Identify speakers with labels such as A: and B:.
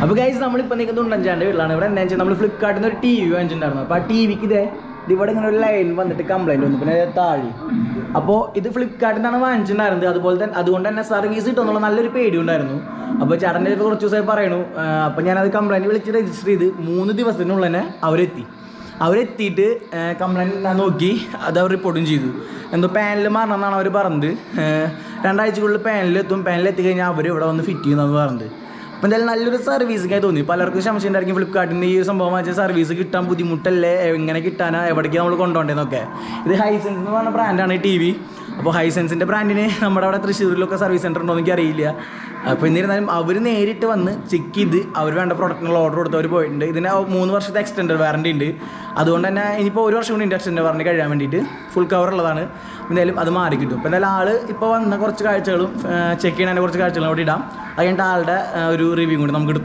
A: അപ്പോൾ ഗൈസ് നമ്മളിപ്പോൾ നിൽക്കുന്നത് ഉണ്ടഞ്ചാൻ്റെ വീട്ടിലാണ്. ഇവിടെ എന്താ വെച്ചാൽ നമ്മൾ ഫ്ലിപ്കാർട്ടിൽ നിന്ന് ഒരു ടി വി വാങ്ങിച്ചിട്ടുണ്ടായിരുന്നു. അപ്പോൾ ആ ടി വിക്ക് ഇവിടെ ഇങ്ങനെ ഒരു ലൈൻ വന്നിട്ട് കംപ്ലൈൻറ്റ് വന്നു, പിന്നെ താഴെ. അപ്പോൾ ഇത് ഫ്ലിപ്കാർട്ടിൽ നിന്നാണ് വാങ്ങിച്ചിട്ടുണ്ടായിരുന്നത്. അതുകൊണ്ട് തന്നെ സർവീസ് കിട്ടുമെന്നുള്ള നല്ലൊരു പേടി ഉണ്ടായിരുന്നു. അപ്പോൾ ചേട്ടൻ്റെ കുറച്ച് ദിവസമായി പറയണു. അപ്പോൾ ഞാനത് കംപ്ലൈൻറ്റ് വിളിച്ച് രജിസ്റ്റർ ചെയ്ത് 3 ദിവസത്തിനുള്ളിൽ തന്നെ അവരെത്തിയിട്ട് കംപ്ലൈൻറ്റ് ഞാൻ നോക്കി അത് അവർ റിപ്പോർട്ടും ചെയ്തു. എന്തോ പാനൽ മാറണമെന്നാണ് അവർ പറഞ്ഞത്. 2 ആഴ്ചക്കുള്ളിൽ പാനലെത്തി കഴിഞ്ഞാൽ അവർ ഇവിടെ വന്ന് ഫിറ്റ് ചെയ്യുന്നതെന്ന് പറഞ്ഞത്. അപ്പോൾ എന്തായാലും നല്ലൊരു സർവീസിങ്ങായി തോന്നി. പലർക്കും സംശയം ഉണ്ടായിരിക്കും ഫ്ലിപ്കാർട്ടിൻ്റെ ഈ സംഭവം വെച്ചാൽ സർവീസ് കിട്ടാൻ ബുദ്ധിമുട്ടല്ലേ, എങ്ങനെ കിട്ടാനാ, എവിടേക്ക് നമ്മൾ കൊണ്ടുപോകേണ്ടതെന്നൊക്കെ. ഇത് ഹൈസെൻസ് എന്ന് പറഞ്ഞ ബ്രാൻഡാണ് ഈ ടി വി. അപ്പോൾ ഹൈസെൻസിൻ്റെ ബ്രാൻഡിന് നമ്മുടെ അവിടെ തൃശ്ശൂരിലൊക്കെ സർവീസ് സെൻ്റർ ഉണ്ടോ എന്ന് എനിക്കറിയില്ല. അപ്പോൾ എന്നിരുന്നാലും അവർ നേരിട്ട് വന്ന് ചെക്ക് ചെയ്ത് അവർ വേണ്ട പ്രൊഡക്റ്റിനുള്ള ഓർഡർ കൊടുത്തവർ പോയിട്ടുണ്ട്. ഇതിന് 3 വർഷത്തെ എക്സ്റ്റൻഡർ വാറണ്ടി ഉണ്ട്. അതുകൊണ്ട് തന്നെ ഇനിയിപ്പോൾ 1 വർഷം കൂടി ഉണ്ട് എക്സ്റ്റൻഡർ വാറണ്ടി കഴിയാൻ വേണ്ടിയിട്ട്. ഫുൾ കവർ ഉള്ളതാണ്. എന്തായാലും അത് മാറി കിട്ടും. അപ്പോൾ എന്തായാലും ആൾ ഇപ്പോൾ വന്ന കുറച്ച് കാഴ്ചകളും ചെക്ക് ചെയ്യണതിൻ്റെ കുറച്ച് കാഴ്ചകളും അവിടെ ഇടാം. അത് കഴിഞ്ഞിട്ട് ആളുടെ ഒരു റിവ്യൂ കൂടി നമുക്ക് എടുത്തു.